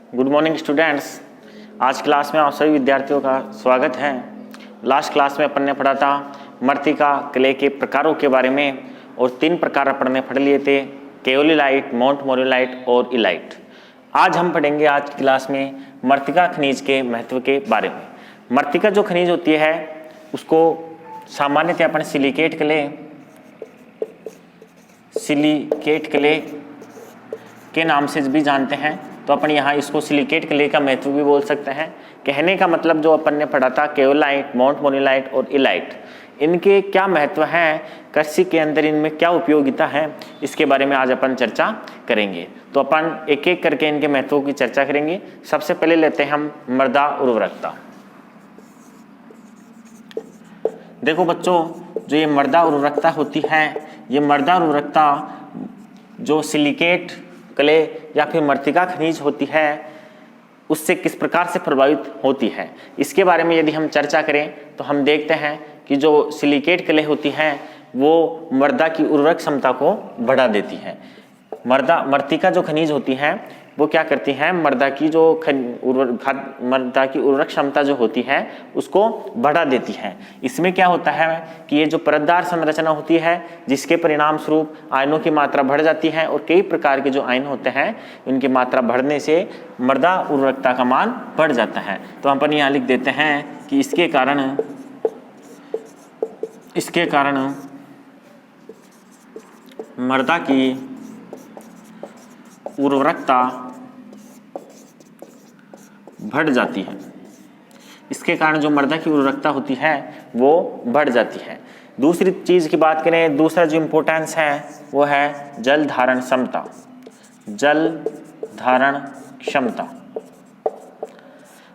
Good morning students. आज class में आप सभी विद्यार्थियों का स्वागत है। लास्ट क्लास में अपन ने पढ़ा था मृत्तिका क्ले के प्रकारों के बारे में और 3 प्रकार अपन ने पढ़ लिए थे, केओलिलाइट, माउंट मोरियोलाइट और इलाइट। आज हम पढ़ेंगे आज की क्लास में मृत्तिका खनिज के महत्व के बारे में। मृत्तिका जो खनिज होती है उसको सामान्यतः अपन सिलिकेट क्ले के नाम से भी जानते हैं, तो अपन यहाँ इसको सिलिकेट क्ले का महत्व भी बोल सकते हैं। कहने का मतलब जो अपन ने पढ़ा था केओलाइट, माउंट मोरियोलाइट और इलाइट, इनके क्या महत्व हैं, कृषि के अंदर इनमें क्या उपयोगिता है, इसके बारे में आज अपन चर्चा करेंगे। तो अपन एक एक करके इनके महत्वों की चर्चा करेंगे। सबसे पहले लेते हैं हम मृदा उर्वरकता। देखो बच्चों, जो ये मृदा उर्वरकता होती है, ये मृदा उर्वरकता जो सिलिकेट क्ले या फिर मृत्तिका खनिज होती है उससे किस प्रकार से प्रभावित होती है, इसके बारे में यदि हम चर्चा करें तो हम देखते हैं कि जो सिलिकेट क्ले होती है वो मृदा की उर्वरक क्षमता को बढ़ा देती है। मृत्तिका जो खनिज होती है वो क्या करती है, मृदा की उर्वरक क्षमता जो होती है उसको बढ़ा देती है। इसमें क्या होता है कि ये जो परतदार संरचना होती है जिसके परिणाम स्वरूप आयनों की मात्रा बढ़ जाती है और कई प्रकार के जो आयन होते हैं उनकी मात्रा बढ़ने से मृदा उर्वरकता का मान बढ़ जाता है। तो हम अपन यहाँ लिख देते हैं कि इसके कारण मृदा की उर्वरकता बढ़ जाती है। इसके कारण जो मृदा की उर्वरकता होती है वो बढ़ जाती है। दूसरी चीज की बात करें, दूसरा जो इम्पोर्टेंस है वो है जल धारण क्षमता।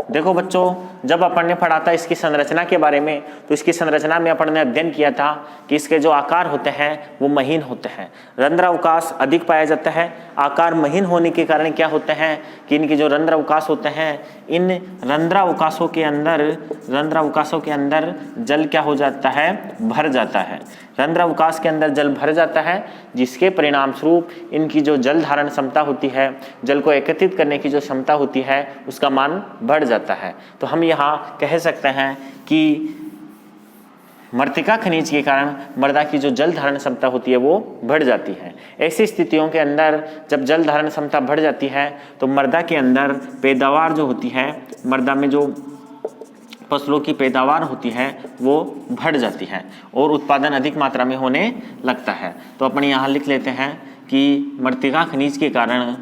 देखो बच्चों, जब अपन ने पढ़ा था इसकी संरचना के बारे में, तो इसकी संरचना में अपन ने अध्ययन किया था कि इसके जो आकार होते हैं वो महीन होते हैं, रंध्रावकाश अधिक पाया जाता है। आकार महीन होने के कारण क्या होते हैं कि इनके जो रंध्रावकाश होते हैं, इन रंध्रावकाशों के अंदर जल क्या हो जाता है, भर जाता है। रंध्रावकाश के अंदर जल भर जाता है जिसके परिणाम स्वरूप इनकी जो जल धारण क्षमता होती है, जल को एकत्रित करने की जो क्षमता होती है उसका मान बढ़ जाता है। तो हम यहाँ कह सकते हैं कि मृत्तिका खनिज के कारण मृदा की जो जल धारण क्षमता होती है वो बढ़ जाती है। ऐसी स्थितियों के अंदर जब जल धारण क्षमता बढ़ जाती है तो मृदा के अंदर पैदावार जो होती है, मृदा में जो फसलों की पैदावार होती है वो बढ़ जाती है और उत्पादन अधिक मात्रा में होने लगता है। तो अपन यहाँ लिख लेते हैं कि मृत्तिका खनिज के कारण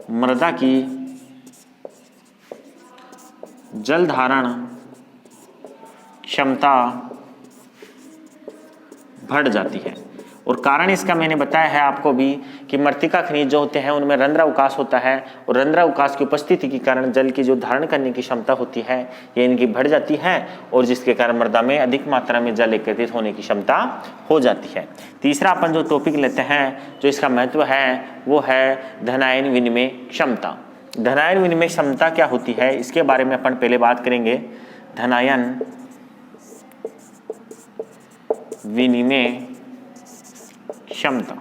मृदा की जल धारण क्षमता बढ़ जाती है। और कारण इसका मैंने बताया है आपको भी कि मृत्तिका खनिज जो होते हैं उनमें रंध्रावकाश होता है और रंध्रावकाश की उपस्थिति के कारण जल की जो धारण करने की क्षमता होती है ये इनकी बढ़ जाती है और जिसके कारण मृदा में अधिक मात्रा में जल एकत्रित होने की क्षमता हो जाती है। तीसरा अपन जो टॉपिक लेते हैं, जो इसका महत्व है वो है धनायन विनिमय क्षमता। धनायन विनिमय क्षमता क्या होती है इसके बारे में अपन पहले बात करेंगे। धनायन विनिमय क्षमता।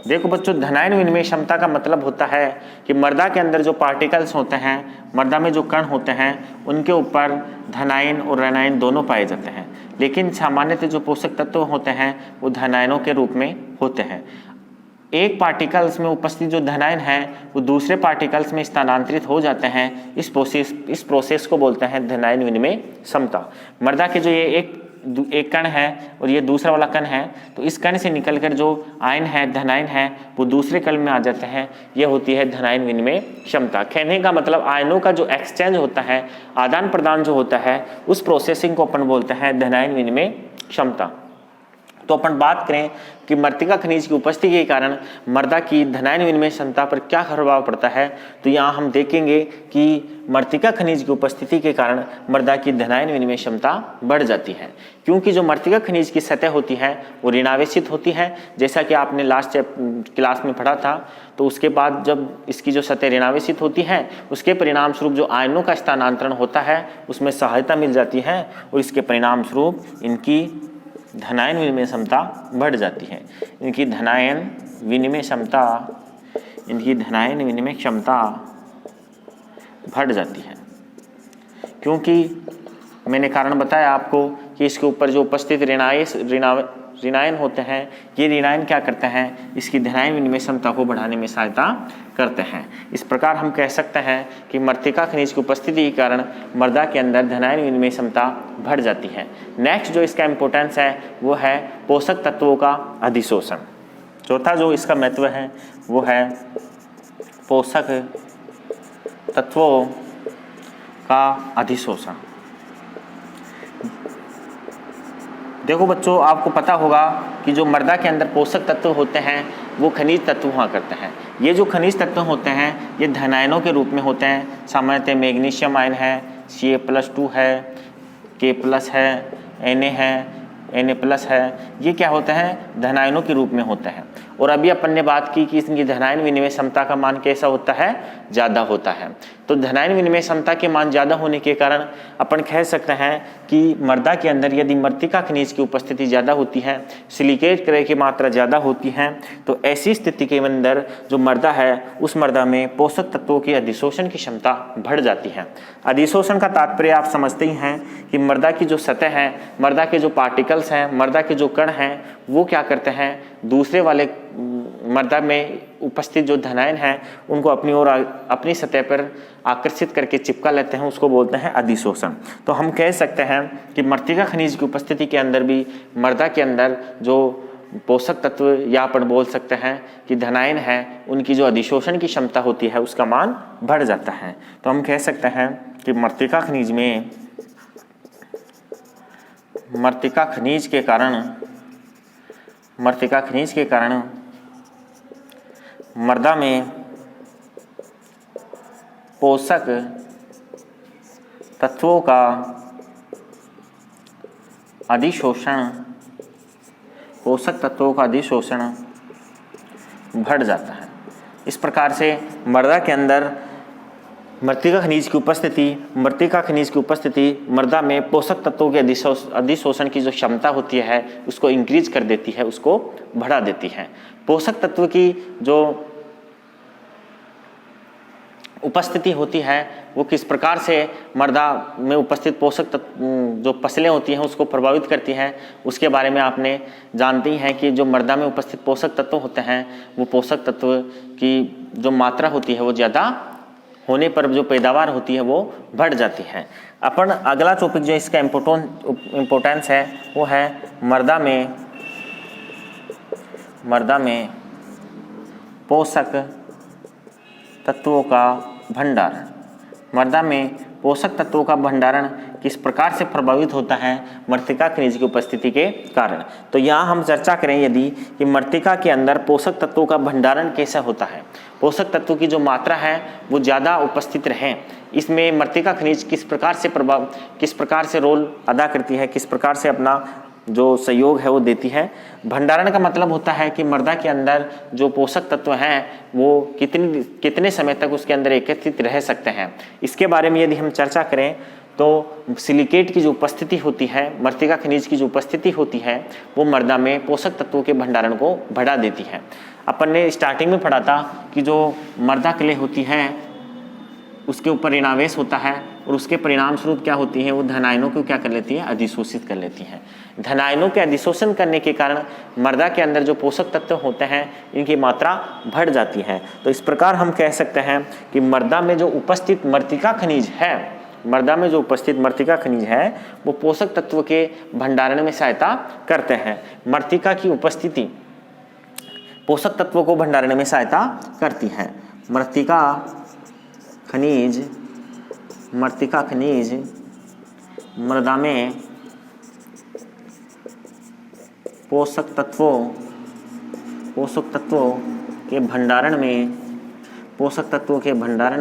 देखो बच्चों, धनायन विनिमय क्षमता का मतलब होता है कि मृदा के अंदर जो पार्टिकल्स होते हैं, मृदा में जो कण होते हैं उनके ऊपर धनायन और ऋणायन दोनों पाए जाते हैं, लेकिन सामान्यतः जो पोषक तत्व होते हैं वो धनायनों के रूप में होते हैं। एक पार्टिकल्स में उपस्थित जो धनायन है वो दूसरे पार्टिकल्स में स्थानांतरित हो जाते हैं। इस प्रोसेस को बोलते हैं धनायन विनिमय क्षमता। मृदा के जो ये एक कण है और ये दूसरा वाला कण है, तो इस कण से निकलकर जो आयन है, धनायन है, वो दूसरे कण में आ जाते हैं। ये होती है धनायन विनिमय क्षमता। कहने का मतलब आयनों का जो एक्सचेंज होता है, आदान प्रदान जो होता है, उस प्रोसेसिंग को अपन बोलते हैं धनायन विनिमय क्षमता। तो अपन बात करें कि मृत्तिका खनिज की उपस्थिति के कारण मृदा की धनायन विनिमय क्षमता पर क्या प्रभाव पड़ता है, तो यहाँ हम देखेंगे कि मृत्तिका खनिज की उपस्थिति के कारण मृदा की धनायन विनिमय क्षमता बढ़ जाती है, क्योंकि जो मृत्तिका खनिज की सतह होती है वो ऋणावेशित होती है, जैसा कि आपने लास्ट क्लास में पढ़ा था। तो उसके बाद जब इसकी जो सतह ऋणावेशित होती है उसके परिणाम स्वरूप जो आयनों का स्थानांतरण होता है उसमें सहायता मिल जाती है और इसके परिणाम स्वरूप इनकी धनायन विनिमय क्षमता बढ़ जाती है। इनकी धनायन विनिमय क्षमता बढ़ जाती है, क्योंकि मैंने कारण बताया आपको कि इसके ऊपर जो उपस्थित ऋणायन होते हैं, ये ऋणायन क्या करते हैं, इसकी धनायन विनिमय क्षमता को बढ़ाने में सहायता करते हैं। इस प्रकार हम कह सकते हैं कि मृत्तिका खनिज की उपस्थिति के कारण मृदा के अंदर धनायन विनिमय क्षमता बढ़ जाती है। नेक्स्ट जो इसका इम्पोर्टेंस है वो है पोषक तत्वों का अधिशोषण। चौथा जो इसका महत्व है वो है पोषक तत्वों का अधिशोषण। देखो बच्चों, आपको पता होगा कि जो मृदा के अंदर पोषक तत्व होते हैं वो खनिज तत्व हुआ करते हैं। ये जो खनिज तत्व होते हैं ये धनायनों के रूप में होते हैं। सामान्यतः मैग्नीशियम आयन है, Ca+2 है, K+ है, Na है, Na+ है, ये क्या होते हैं, धनायनों के रूप में होते हैं। और अभी अपन ने बात की कि इनकी धनायन विनिमय क्षमता का मान कैसा होता है, ज़्यादा होता है। तो धनायन विनिमय क्षमता के मान ज़्यादा होने के कारण अपन कह सकते हैं कि मृदा के अंदर यदि मृत्तिका खनिज की उपस्थिति ज़्यादा होती है, सिलिकेट क्रिया की मात्रा ज़्यादा होती है, तो ऐसी स्थिति के अंदर जो मृदा है उस मृदा में पोषक तत्वों की अधिशोषण की क्षमता बढ़ जाती है। अधिशोषण का तात्पर्य आप समझते ही हैं कि मृदा की जो सतह है, मृदा के जो पार्टिकल्स हैं, मृदा के जो कण हैं, वो क्या करते हैं, दूसरे वाले मृदा में उपस्थित जो धनायन है उनको अपनी ओर अपनी सतह पर आकर्षित करके चिपका लेते हैं, उसको बोलते हैं अधिशोषण। तो हम कह सकते हैं कि मृत्तिका खनिज की उपस्थिति के अंदर भी मृदा के अंदर जो पोषक तत्व या अपन बोल सकते हैं कि धनायन है, उनकी जो अधिशोषण की क्षमता होती है उसका मान बढ़ जाता है। तो हम कह सकते हैं कि मृत्तिका खनिज के कारण मृदा में पोषक तत्वों का अधिशोषण बढ़ जाता है। इस प्रकार से मृदा के अंदर मृत्तिका खनिज की उपस्थिति मृदा में पोषक तत्वों के अधिशोषण की जो क्षमता होती है उसको इंक्रीज कर देती है, उसको बढ़ा देती है। पोषक तत्व की जो उपस्थिति होती है वो किस प्रकार से मृदा में उपस्थित पोषक तत्व जो फसलें होती हैं उसको प्रभावित करती हैं, उसके बारे में आपने जानते ही हैं कि जो मृदा में उपस्थित पोषक तत्व होते हैं वो पोषक तत्व की जो मात्रा होती है वो ज़्यादा होने पर जो पैदावार होती है वो बढ़ जाती है। अपन अगला टॉपिक जो इसका इम्पोर्टेंस है वो है मृदा में पोषक तत्वों का भंडारण। मृदा में पोषक तत्वों का भंडारण किस प्रकार से प्रभावित होता है मृत्तिका खनिज की उपस्थिति के कारण। तो यहाँ हम चर्चा करें यदि कि मृत्तिका के अंदर पोषक तत्वों का भंडारण कैसा होता है, पोषक तत्वों की जो मात्रा है वो ज़्यादा उपस्थित रहें, इसमें मृत्तिका खनिज किस प्रकार से रोल अदा करती है, किस प्रकार से अपना जो सहयोग है वो देती है। भंडारण का मतलब होता है कि मृदा के अंदर जो पोषक तत्व हैं वो कितने समय तक उसके अंदर एकत्रित रह सकते हैं। इसके बारे में यदि हम चर्चा करें तो सिलिकेट की जो उपस्थिति होती है, मृत्तिका खनिज की जो उपस्थिति होती है वो मृदा में पोषक तत्वों के भंडारण को बढ़ा देती है। अपन ने स्टार्टिंग में पढ़ा था कि जो मृदा क्ले होती है उसके ऊपर ऋणावेश होता है और उसके परिणाम स्वरूप क्या होती है, वो धनायनों को क्या कर लेती है, अधिशोषित कर लेती है। धनायनों के अधिशोषण करने के कारण मृदा के अंदर जो पोषक तत्व होते हैं इनकी मात्रा बढ़ जाती है। तो इस प्रकार हम कह सकते हैं कि मृदा में जो उपस्थित मृत्तिका खनिज है वो पोषक तत्व के भंडारण में सहायता करते हैं। मृत्तिका की उपस्थिति पोषक तत्वों को भंडारण में सहायता करती है। मृत्तिका खनिज मृदा में पोषक तत्वों के भंडारण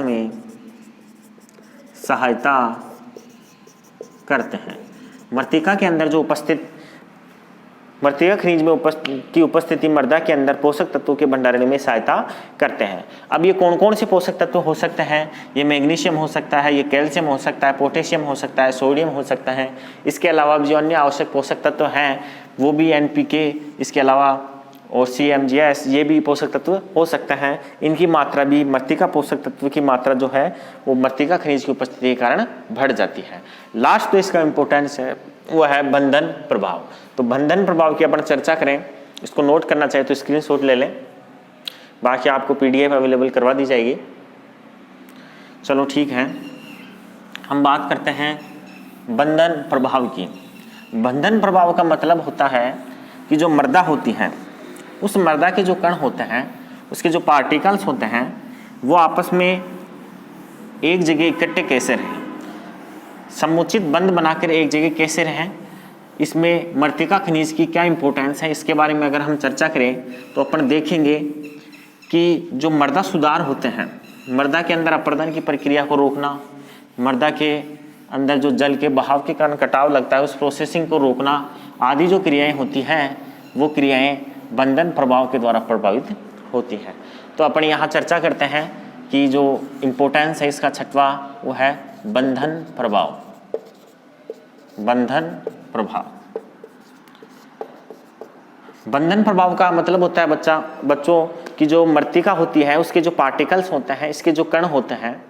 में सहायता करते हैं। मृत्तिका के अंदर जो उपस्थित मृत्तिका खनिज में की उपस्थिति मृदा के अंदर पोषक तत्वों के भंडारण में सहायता करते हैं। अब ये कौन कौन से पोषक तत्व हो सकते हैं? ये मैग्नीशियम हो सकता है, ये कैल्शियम हो सकता है, पोटेशियम हो सकता है, सोडियम हो सकता है। इसके अलावा जो अन्य आवश्यक पोषक तत्व हैं वो भी NPK, इसके अलावा और CMGS, ये भी पोषक तत्व हो सकते हैं। इनकी मात्रा भी मृत्तिका पोषक तत्व की मात्रा जो है वो मृत्तिका खनिज की उपस्थिति के कारण बढ़ जाती है। लास्ट तो इसका इम्पोर्टेंस है वो है बंधन प्रभाव। तो बंधन प्रभाव की अपन चर्चा करें, इसको नोट करना चाहे तो स्क्रीनशॉट ले लें, बाकी आपको PDF अवेलेबल करवा दी जाएगी। चलो ठीक है, हम बात करते हैं बंधन प्रभाव की। बंधन प्रभाव का मतलब होता है कि जो मृदा होती है उस मृदा के जो कण होते हैं उसके जो पार्टिकल्स होते हैं वो आपस में एक जगह इकट्ठे कैसे रहें, समुचित बंध बनाकर एक जगह कैसे रहें। इसमें मृत्तिका खनिज की क्या इंपॉर्टेंस है, इसके बारे में अगर हम चर्चा करें तो अपन देखेंगे कि जो मृदा सुधार होते हैं, मृदा के अंदर अपरदन की प्रक्रिया को रोकना, मृदा के अंदर जो जल के बहाव के कारण कटाव लगता है उस प्रोसेसिंग को रोकना आदि जो क्रियाएं होती हैं वो क्रियाएं बंधन प्रभाव के द्वारा प्रभावित होती हैं। तो अपन यहाँ चर्चा करते हैं कि जो इम्पोर्टेंस है इसका छठवां वो है बंधन प्रभाव। बंधन प्रभाव, बंधन प्रभाव का मतलब होता है बच्चों की जो मृत्तिका होती है उसके जो पार्टिकल्स होते हैं, इसके जो कण होते हैं,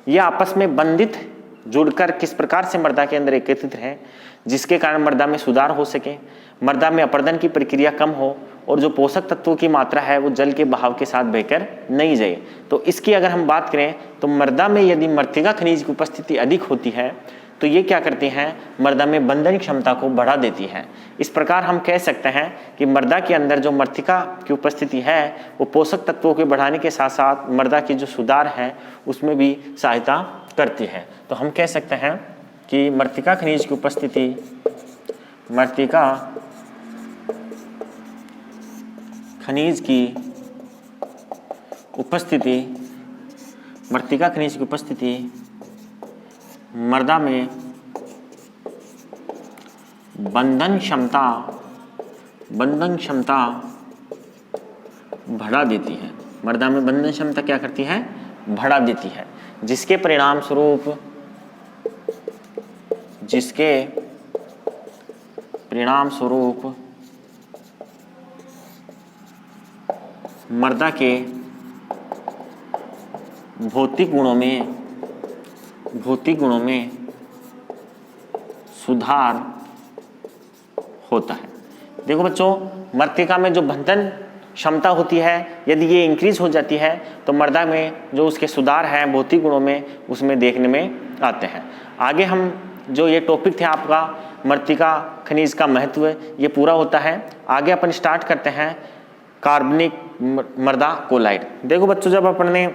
ये आपस में बंधित जुड़कर किस प्रकार से मृदा के अंदर एकत्रित रहे जिसके कारण मृदा में सुधार हो सके, मृदा में अपरदन की प्रक्रिया कम हो और जो पोषक तत्वों की मात्रा है वो जल के बहाव के साथ बहकर नहीं जाए। तो इसकी अगर हम बात करें तो मृदा में यदि मृत्तिका खनिज की उपस्थिति अधिक होती है तो ये क्या करती हैं, मृदा में बंधन क्षमता को बढ़ा देती है। इस प्रकार हम कह सकते हैं कि मृदा के अंदर जो मृत्तिका की उपस्थिति है वो पोषक तत्वों के बढ़ाने के साथ साथ मृदा की जो सुधार है उसमें भी सहायता करती है। तो हम कह सकते हैं कि मृत्तिका खनिज की उपस्थिति मृत्तिका खनिज की उपस्थिति मृदा में बंधन क्षमता बढ़ा देती है। मृदा में बंधन क्षमता क्या करती है, बढ़ा देती है, जिसके परिणाम स्वरूप मृदा के भौतिक गुणों में सुधार होता है। देखो बच्चों, मृत्तिका में जो बंधन क्षमता होती है यदि ये इंक्रीज हो जाती है तो मृदा में जो उसके सुधार हैं भौतिक गुणों में उसमें देखने में आते हैं। आगे हम जो ये टॉपिक थे आपका मृत्तिका खनिज का महत्व ये पूरा होता है। आगे अपन स्टार्ट करते हैं कार्बनिक मृदा कोलाइड। देखो बच्चों, जब अपन ने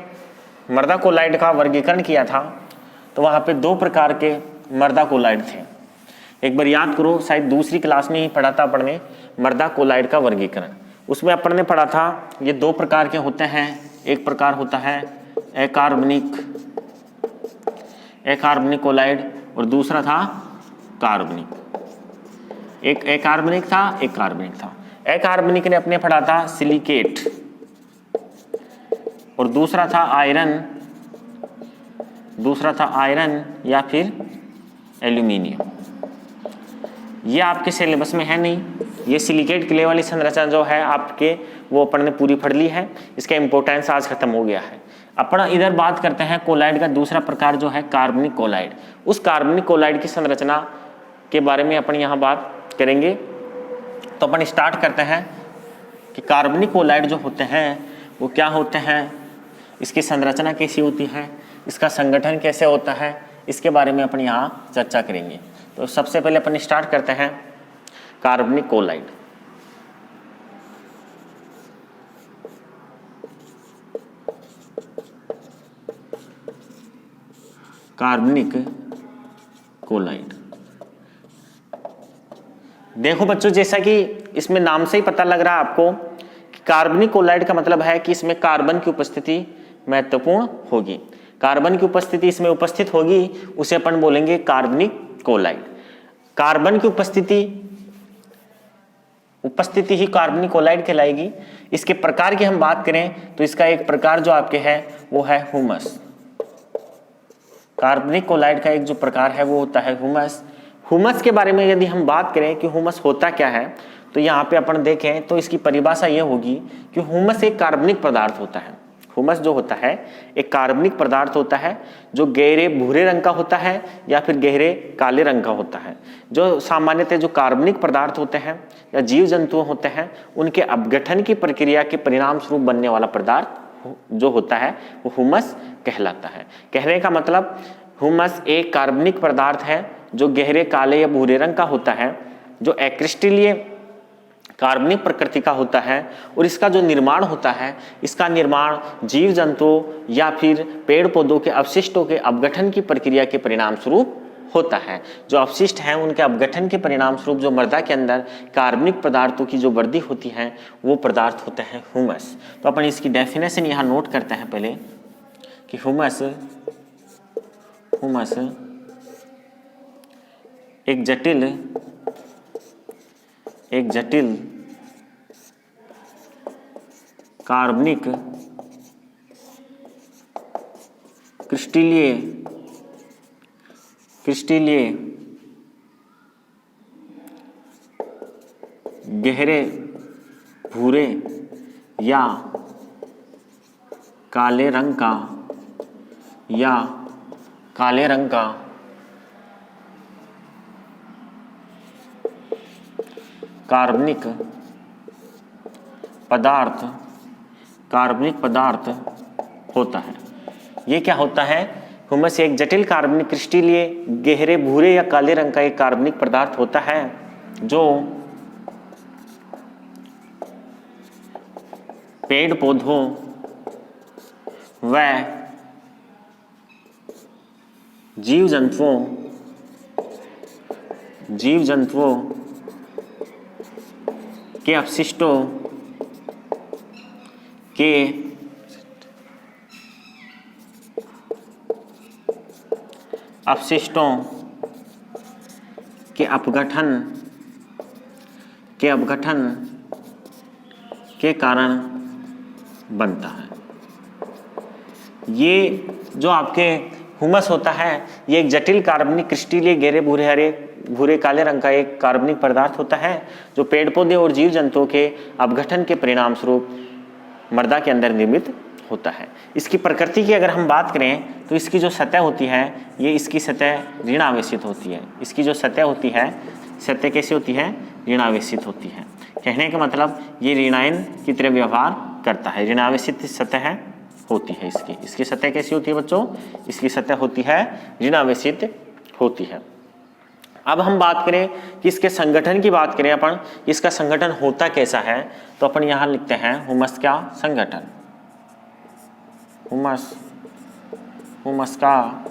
मृदा कोलाइड का वर्गीकरण किया था तो वहाँ पे दो प्रकार के मृदा कोलाइड थे। एक बार याद करो, शायद दूसरी क्लास में ही पढ़ा था अपन ने मृदा कोलाइड का वर्गीकरण। उसमें अपन ने पढ़ा था ये दो प्रकार के होते हैं। एक प्रकार होता है अकार्बनिक कोलाइड और दूसरा था कार्बनिक। एक अकार्बनिक था, एक कार्बनिक था। अकार्बनिक ने अपने पढ़ा था सिलिकेट और दूसरा था आयरन या फिर एल्यूमिनियम। ये आपके सिलेबस में है नहीं। ये सिलिकेट क्ले वाली संरचना जो है आपके वो अपन ने पूरी पढ़ ली है, इसका इंपॉर्टेंस आज खत्म हो गया है। अपन इधर बात करते हैं कोलाइड का दूसरा प्रकार जो है कार्बनिक कोलाइड। उस कार्बनिक कोलाइड की संरचना के बारे में अपन यहाँ बात करेंगे। तो अपन स्टार्ट करते हैं कि कार्बनिक कोलाइड जो होते हैं वो क्या होते हैं, इसकी संरचना कैसी होती है, इसका संगठन कैसे होता है, इसके बारे में अपन यहाँ चर्चा करेंगे। तो सबसे पहले अपन स्टार्ट करते हैं कार्बनिक कोलाइड। कार्बनिक कोलाइड देखो बच्चों, जैसा कि इसमें नाम से ही पता लग रहा है आपको कि कार्बनिक कोलाइड का मतलब है कि इसमें कार्बन की उपस्थिति महत्वपूर्ण होगी। कार्बन की उपस्थिति इसमें उपस्थित होगी, उसे अपन बोलेंगे कार्बनिक कोलाइड। कार्बन की उपस्थिति ही कार्बनिक कोलाइड कहलाएगी। इसके प्रकार की हम बात करें तो इसका एक प्रकार जो आपके है वो है हुमस। कार्बनिक कोलाइड का एक जो प्रकार है वो होता है हुमस। हुमस के बारे में यदि हम बात करें कि हुमस होता क्या है, तो यहाँ पे अपन देखें तो इसकी परिभाषा ये होगी कि हुमस एक कार्बनिक पदार्थ होता है। हुमस जो होता है एक कार्बनिक पदार्थ होता है जो गहरे भूरे रंग का होता है या फिर गहरे काले रंग का होता है। जो सामान्यतः जो कार्बनिक पदार्थ होते हैं या जीव जंतु होते हैं उनके अपघटन की प्रक्रिया के परिणाम स्वरूप बनने वाला पदार्थ जो होता है वो हुमस कहलाता है। कहने का मतलब हुमस एक कार्बनिक पदार्थ है जो गहरे काले या भूरे रंग का होता है, जो अक्रिस्टलीय कार्बनिक प्रकृति का होता है और इसका जो निर्माण होता है, इसका निर्माण जीव जंतुओं या फिर पेड़ पौधों के अवशिष्टों के अपघटन की प्रक्रिया के परिणाम स्वरूप होता है। जो अवशिष्ट हैं उनके अपघटन के परिणाम स्वरूप जो मृदा के अंदर कार्बनिक पदार्थों की जो वृद्धि होती है वो पदार्थ होता है हुमस। तो अपन इसकी डेफिनेशन यहाँ नोट करते हैं पहले कि हुमस एक जटिल कार्बनिक क्रिस्टलीय गहरे भूरे या काले रंग का कार्बनिक पदार्थ होता है। ये क्या होता है? हुमस एक जटिल कार्बनिक क्रिस्टलीय गहरे भूरे या काले रंग का एक कार्बनिक पदार्थ होता है जो पेड़ पौधों व जीव जंतुओं के अवशिष्टों के अपघटन के कारण बनता है। ये जो आपके हुमस होता है ये एक जटिल कार्बनिक क्रिस्टलीय गहरे भूरे काले रंग का एक कार्बनिक पदार्थ होता है जो पेड़ पौधे और जीव जंतुओं के अपघटन के परिणाम स्वरूप मृदा के अंदर निर्मित होता है। इसकी प्रकृति की अगर हम बात करें तो इसकी जो सतह होती है ये इसकी सतह ऋणावेशित होती है। इसकी जो सतह होती है सतह कैसी होती है? ऋणावेशित होती है। कहने का मतलब ये ऋणायन की तरह व्यवहार करता है। ऋणावेशित सतह होती है इसकी सतह कैसी होती है बच्चों? इसकी सतह होती है ऋणावेशित होती है। अब हम बात करें कि इसके संगठन की बात करें अपन, इसका संगठन होता कैसा है, तो अपन यहाँ लिखते हैं हुमस का संगठन। हुमस का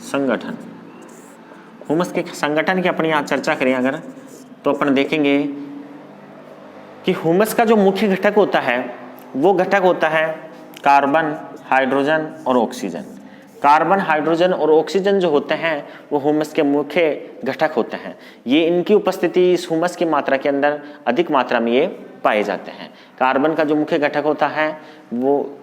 संगठन। हुमस के संगठन की अपन यहाँ चर्चा करें अगर, तो अपन देखेंगे कि हुमस का जो मुख्य घटक होता है वो घटक होता है कार्बन, हाइड्रोजन और ऑक्सीजन। कार्बन, हाइड्रोजन और ऑक्सीजन जो होते हैं वो हुमस के मुख्य घटक होते हैं। ये इनकी उपस्थिति इस हुमस की मात्रा के अंदर अधिक मात्रा में ये पाए जाते हैं। कार्बन का जो मुख्य घटक होता है वो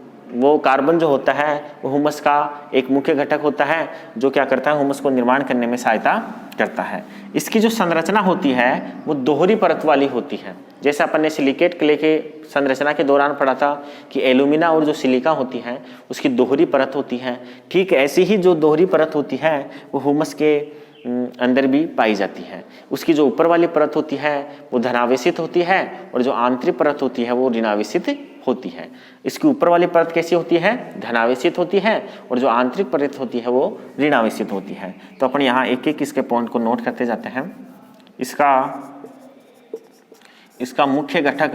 कार्बन जो होता है वो हुमस का एक मुख्य घटक होता है जो क्या करता है? हुमस को निर्माण करने में सहायता करता है। इसकी जो संरचना होती है वो दोहरी परत वाली होती है। जैसे अपन ने सिलिकेट क्ले के संरचना के दौरान पढ़ा था कि एल्यूमिना और जो सिलिका होती है उसकी दोहरी परत होती है, ठीक ऐसी ही जो दोहरी परत होती है वो हुमस के अंदर भी पाई जाती है। उसकी जो ऊपर वाली परत होती है वो धनावेशित होती है और जो आंतरिक परत होती है वो ऋणावेशित होती है। इसकी ऊपर वाली परत कैसी होती है? धनावेशित होती है और जो आंतरिक परत होती है वो ऋणावेशित होती है। तो अपन यहाँ एक एक इसके पॉइंट को नोट करते जाते हैं। इसका मुख्य घटक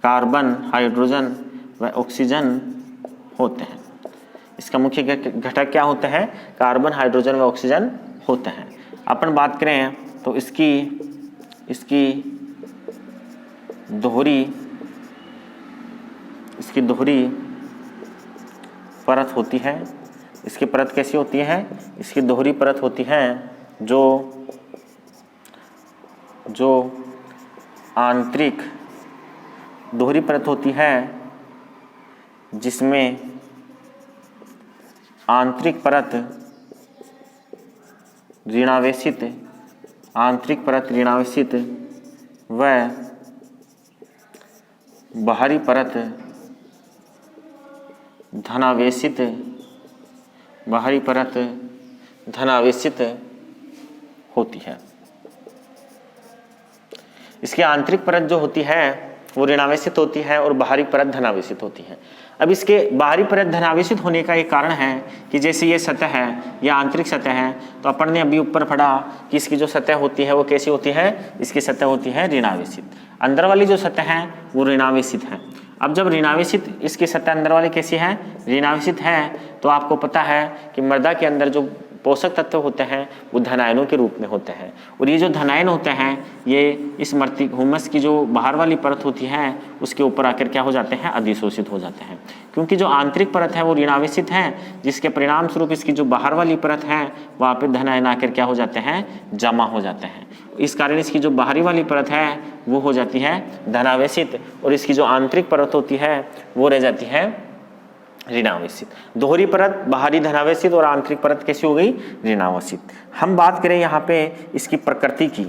कार्बन, हाइड्रोजन व ऑक्सीजन होते हैं। इसका मुख्य घटक क्या होते हैं? कार्बन, हाइड्रोजन व ऑक्सीजन होते हैं। अपन बात करें तो इसकी दोहरी परत होती है। इसकी परत कैसी होती है? इसकी दोहरी परत होती है जो आंतरिक दोहरी परत होती है, जिसमें आंतरिक परत ऋणावेशित व बाहरी परत धनावेशित होती है। इसकी आंतरिक परत जो होती है वो ऋणावेशित होती है और बाहरी परत धनावेशित होती है। अब इसके बाहरी परत धनावेशित होने का एक कारण है कि जैसे ये सतह है, ये आंतरिक सतह है, तो अपन ने अभी ऊपर पढ़ा कि इसकी जो सतह होती है वो कैसी होती है? इसकी सतह होती है ऋणावेशित। अंदर वाली जो सतह है वो ऋणावेशित है। अब जब ऋणावेशित इसकी सतह अंदर वाली कैसी है? ऋणावेशित है, तो आपको पता है कि मृदा के अंदर जो पोषक तत्व होते हैं वो धनायनों के रूप में होते हैं, और ये जो धनायन होते हैं ये इस ह्यूमस की जो बाहर वाली परत होती है उसके ऊपर आकर क्या हो जाते हैं? अधिशोषित हो जाते हैं। क्योंकि जो आंतरिक परत है वो ऋणावेशित है, जिसके परिणाम स्वरूप इसकी जो बाहर वाली परत है वहाँ पे धनायन आकर क्या हो जाते हैं? जमा हो जाते हैं। इस कारण इसकी जो बाहरी वाली परत है वो हो जाती है धनावेशित, और इसकी जो आंतरिक परत होती है वो रह जाती है ऋणावेशित। दोहरी परत बाहरी धनावेशित और आंतरिक परत कैसी हो गई? ऋणावेशित। हम बात करें यहाँ पे इसकी प्रकृति की,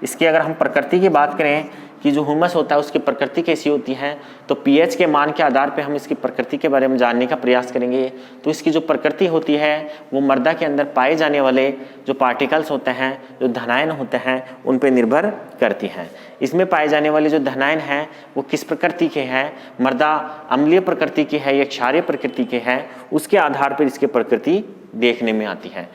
इसकी अगर हम प्रकृति की बात करें कि जो ह्यूमस होता है उसकी प्रकृति कैसी होती है, तो पीएच के मान के आधार पे हम इसकी प्रकृति के बारे में जानने का प्रयास करेंगे। तो इसकी जो प्रकृति होती है वो मृदा के अंदर पाए जाने वाले जो पार्टिकल्स होते हैं, जो धनायन होते हैं, उन पे निर्भर करती है। इसमें पाए जाने वाले जो धनायन हैं वो किस प्रकृति के हैं? मृदा अम्लीय प्रकृति की है या क्षारीय प्रकृति के है, उसके आधार पर इसकी प्रकृति देखने में आती है।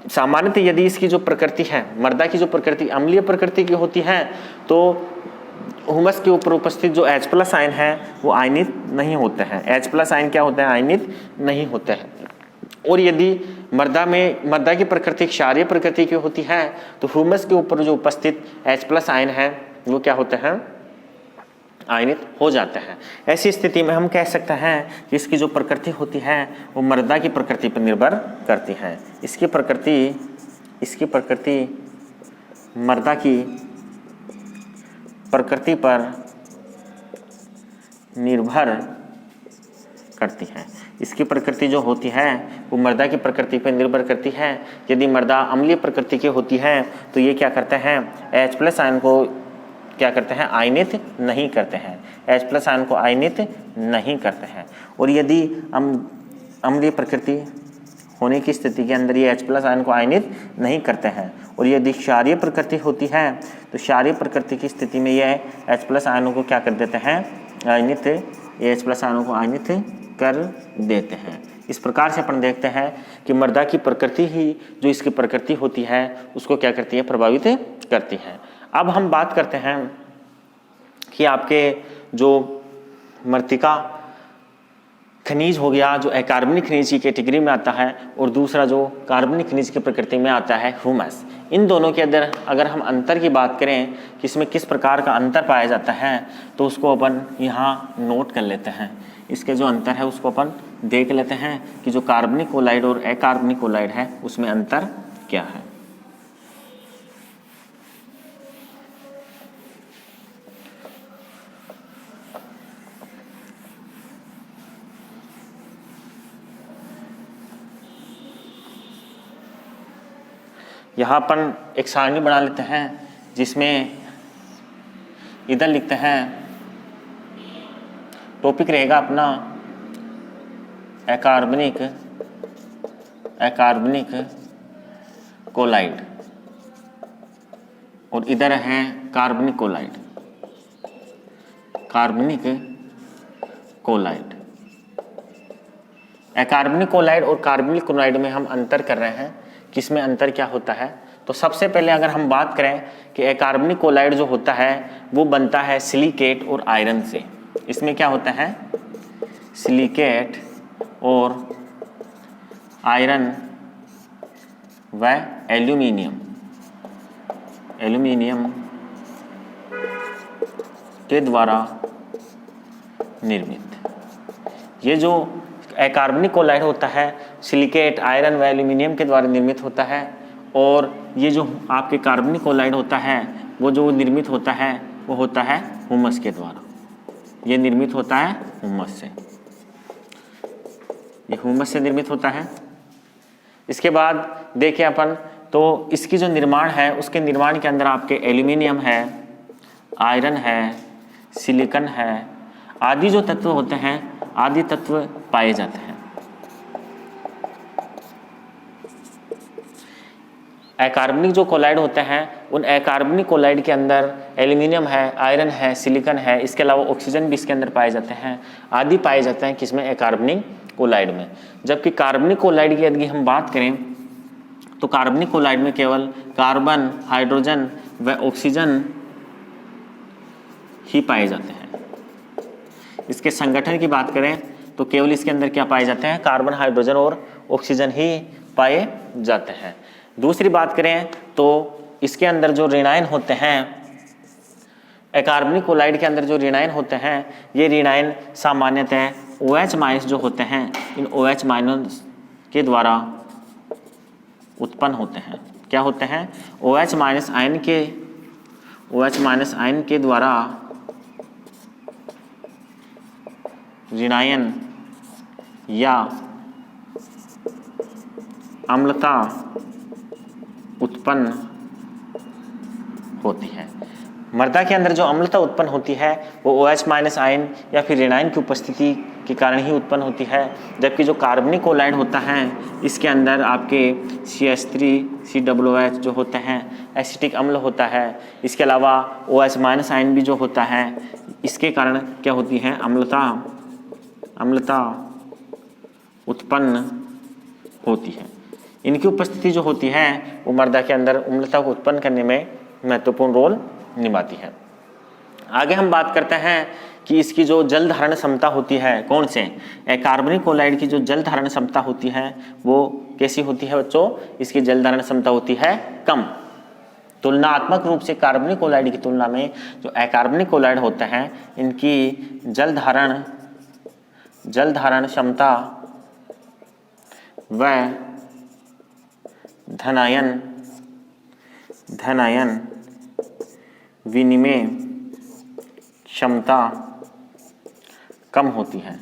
सामान्यतः यदि इसकी जो प्रकृति है, मृदा की जो प्रकृति अम्लीय प्रकृति की होती है, तो ह्यूमस के ऊपर उपस्थित जो H+ आयन है वो आयनित नहीं होते हैं। H+ आयन क्या होते हैं? आयनित नहीं होते हैं। और यदि मृदा की प्रकृति क्षारीय प्रकृति की होती है तो ह्यूमस के ऊपर जो उपस्थित H+ आयन है वो क्या होते हैं? आयनित हो जाते हैं। ऐसी स्थिति में हम कह सकते हैं कि इसकी जो प्रकृति होती है वो मृदा की प्रकृति पर निर्भर करती है। इसकी प्रकृति मृदा की प्रकृति पर निर्भर करती है। इसकी प्रकृति जो होती है वो मृदा की प्रकृति पर निर्भर करती है। यदि मृदा अम्लीय प्रकृति की होती है तो ये क्या करते हैं? H+ आयन को क्या करते हैं? आयनित नहीं करते हैं। H+ आयन को आयनित नहीं करते हैं। और यदि अम्लीय प्रकृति होने की स्थिति के अंदर ये H+ आयन को आयनित नहीं करते हैं, और यदि क्षारीय प्रकृति होती है तो क्षारीय प्रकृति की स्थिति में ये H+ आयनों को क्या कर देते हैं? आयनित, ये H+ आयनों को आयनित कर देते हैं। इस प्रकार से अपन देखते हैं कि मृदा की प्रकृति ही जो इसकी प्रकृति होती है उसको क्या करती है? प्रभावित करती है। अब हम बात करते हैं कि आपके जो मृत्तिका खनिज हो गया, जो अकार्बनिक खनिज की कैटेगरी में आता है, और दूसरा जो कार्बनिक खनिज की प्रकृति में आता है ह्यूमस। इन दोनों के अंदर अगर हम अंतर की बात करें कि इसमें किस प्रकार का अंतर पाया जाता है तो उसको अपन यहाँ नोट कर लेते हैं। इसके जो अंतर है उसको अपन देख लेते हैं कि जो कार्बनिक कोलाइड और अकार्बनिक कोलाइड है उसमें अंतर क्या है। यहाँ अपन एक सारणी बना लेते हैं जिसमें इधर लिखते हैं, टॉपिक रहेगा अपना अकार्बनिक कोलाइड, और इधर है कार्बनिक कोलाइड। अकार्बनिक कोलाइड और कार्बनिक कोलाइड में हम अंतर कर रहे हैं। किसमें अंतर क्या होता है? तो सबसे पहले अगर हम बात करें कि अकार्बनिक कोलाइड जो होता है वो बनता है सिलिकेट और आयरन से। इसमें क्या होता है? सिलिकेट और आयरन व एल्यूमिनियम के द्वारा निर्मित। ये जो अकार्बनिक क्लोराइड होता है सिलिकेट, आयरन व एल्यूमिनियम के द्वारा निर्मित होता है, और ये जो आपके कार्बनिक क्लोराइड होता है वो जो निर्मित होता है वो होता है हुमस के द्वारा। ये निर्मित होता है हुमस से, ये हुमस से निर्मित होता है। इसके बाद देखें अपन तो इसकी जो निर्माण है उसके निर्माण के अंदर आपके एल्यूमिनियम है, आयरन है, सिलिकॉन है, आदि जो तत्व होते हैं, आदि तत्व पाए जाते हैं। अकार्बनिक जो क्लोराइड होते हैं उन अकार्बनिक क्लोराइड के अंदर एल्यूमिनियम है, आयरन है, सिलिकॉन है, इसके अलावा ऑक्सीजन भी इसके अंदर पाए जाते हैं, आदि पाए जाते हैं किसमें? अकार्बनिक क्लोराइड में। जबकि कार्बनिक क्लोराइड की यदि हम बात करें तो कार्बनिक क्लोराइड में केवल कार्बन, हाइड्रोजन व ऑक्सीजन ही पाए जाते हैं। इसके संगठन की बात करें तो केवल इसके अंदर क्या पाए जाते हैं? कार्बन, हाइड्रोजन और ऑक्सीजन ही पाए जाते हैं। दूसरी बात करें तो इसके अंदर जो ऋणायन होते हैं, अकार्बनिक क्लोराइड के अंदर जो ऋणायन होते हैं, ये ऋणायन सामान्यतः OH माइनस जो होते हैं इन OH माइनस के द्वारा उत्पन्न होते हैं। क्या होते हैं? OH माइनस आयन के द्वारा ऋणायन या अम्लता उत्पन्न होती है। मृदा के अंदर जो अम्लता उत्पन्न होती है वो OH माइनस आयन या फिर ऋणायन की उपस्थिति के कारण ही उत्पन्न होती है। जबकि जो कार्बनिक क्लोराइड होता है इसके अंदर आपके CH3 COOH जो होते हैं एसिटिक अम्ल होता है। इसके अलावा OH माइनस आयन भी जो होता है इसके कारण क्या होती है? अम्लता उत्पन्न होती है। इनकी उपस्थिति जो होती है वो मृदा के अंदर अम्लता को उत्पन्न करने में महत्वपूर्ण रोल निभाती है। आगे हम बात करते हैं कि इसकी जो जल धारण क्षमता होती है, कौन से? कार्बनिक क्लोराइड की जो जल धारण क्षमता होती है वो कैसी होती है बच्चों? इसकी जल धारण क्षमता होती है कम। तुलनात्मक रूप से कार्बनिक क्लोराइड की तुलना में जो अकार्बनिक क्लोराइड होते हैं इनकी जल धारण क्षमता व धनायन विनिमय क्षमता कम होती है।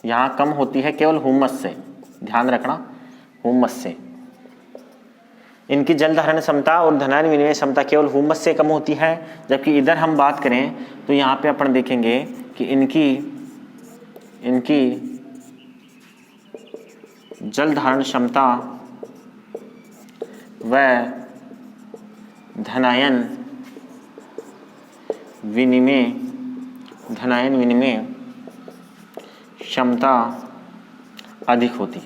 यहाँ कम होती है केवल हुमस से, ध्यान रखना, हुमस से। इनकी जल धारण क्षमता और धनायन विनिमय क्षमता केवल हुमस से कम होती है। जबकि इधर हम बात करें तो यहाँ पे अपन देखेंगे कि इनकी जल धारण क्षमता व धनायन विनिमय क्षमता अधिक होती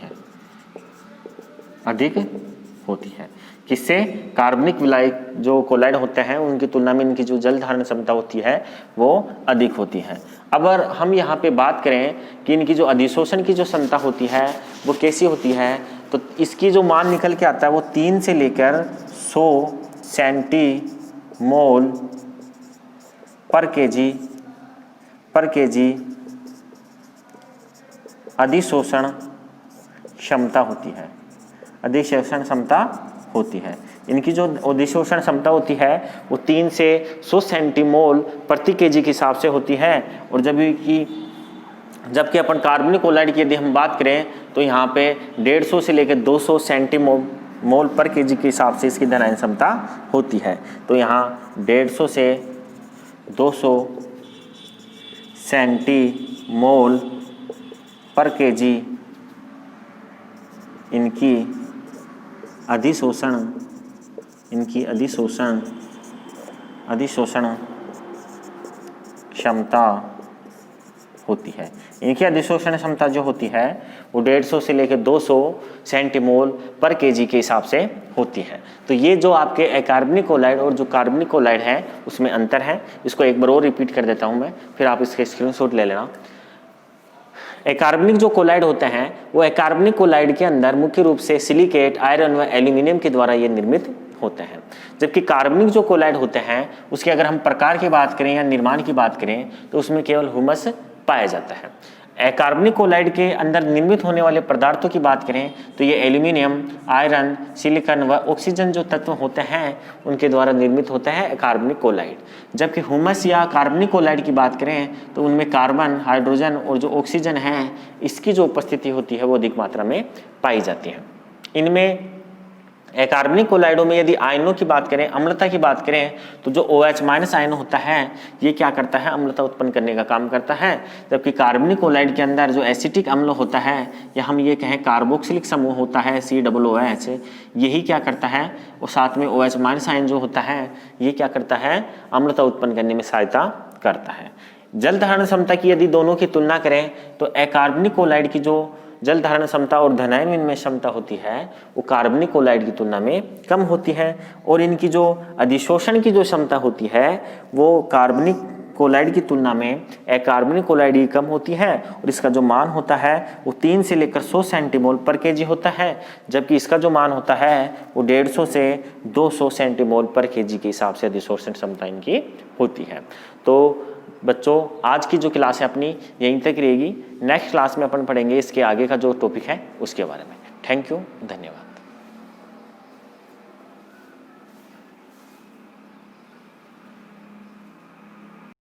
है। किससे? कार्बनिक विलायक जो क्लोराइड होते हैं उनकी तुलना में इनकी जो जल धारण क्षमता होती है वो अधिक होती है। अब अगर हम यहाँ पे बात करें कि इनकी जो अधिशोषण की जो क्षमता होती है वो कैसी होती है, तो इसकी जो मान निकल के आता है वो 3 से लेकर 100 सेंटीमोल पर केजी अधिशोषण क्षमता होती है। इनकी जो अधिशोषण क्षमता होती है वो 3 से 100 सेंटीमोल प्रति केजी के हिसाब से होती है। और जबकि अपन कार्बनिक क्लोराइड की यदि हम बात करें तो यहाँ पे 150 से लेकर 200 सेंटीमोल पर केजी के हिसाब से इसकी धनायन क्षमता होती है। तो यहाँ 150 से 200 सेंटीमोल पर केजी इनकी अधिशोषण क्षमता होती है। इनकी अधिशोषण क्षमता जो होती है वो 150 से लेकर 200 सेंटीमोल पर केजी के हिसाब से होती है। तो ये जो आपके अकार्बनिक क्लोराइड और जो कार्बनिक क्लोराइड है उसमें अंतर है। इसको एक बार और रिपीट कर देता हूँ मैं, फिर आप इसके स्क्रीनशॉट ले लेना। अकार्बनिक जो कोलाइड होते हैं वो अकार्बनिक कोलाइड के अंदर मुख्य रूप से सिलिकेट, आयरन व एल्यूमिनियम के द्वारा ये निर्मित होते हैं। जबकि कार्बनिक जो कोलाइड होते हैं उसके अगर हम प्रकार की बात करें या निर्माण की बात करें तो उसमें केवल ह्यूमस पाया जाता है। अकार्बनिक कोलाइड के अंदर निर्मित होने वाले पदार्थों की बात करें तो ये एल्यूमिनियम, आयरन, सिलिकॉन व ऑक्सीजन जो तत्व होते हैं उनके द्वारा निर्मित होता है अकार्बनिक कोलाइड। जबकि ह्यूमस या कार्बनिक कोलाइड की बात करें तो उनमें कार्बन, हाइड्रोजन और जो ऑक्सीजन है इसकी जो उपस्थिति होती है वो अधिक मात्रा में पाई जाती है। इनमें अकार्बनिक कोलाइडों में यदि आयनों की बात करें, अम्लता की बात करें तो जो OH- आयन होता है ये क्या करता है, अम्लता उत्पन्न करने का काम करता है। जबकि कार्बनिक कोलाइड के अंदर जो एसिटिक अम्ल होता है या हम ये कहें कार्बोक्सिलिक समूह होता है COOH, यही क्या करता है और साथ में OH- आयन जो होता है ये क्या करता है, अम्लता उत्पन्न करने में सहायता करता है। जल धारण क्षमता की यदि दोनों की तुलना करें तो अकार्बनिक कोलाइड की जो जल धारण क्षमता और धनायन विनिमय क्षमता होती है वो कार्बनिक कोलाइड की तुलना में कम होती है, और इनकी जो अधिशोषण की जो क्षमता होती है वो कार्बनिक कोलाइड की तुलना में अकार्बनिक कोलाइड की कम होती है, और इसका जो मान होता है वो 3 से लेकर 100 सेंटीमोल पर केजी होता है। जबकि इसका जो मान होता है वो 150 से 200 सेंटीमोल पर केजी के हिसाब से अधिशोषण क्षमता इनकी होती है। तो बच्चों आज की जो क्लास है अपनी यहीं तक रहेगी। नेक्स्ट क्लास में अपन पढ़ेंगे इसके आगे का जो टॉपिक है उसके बारे में। थैंक यू, धन्यवाद।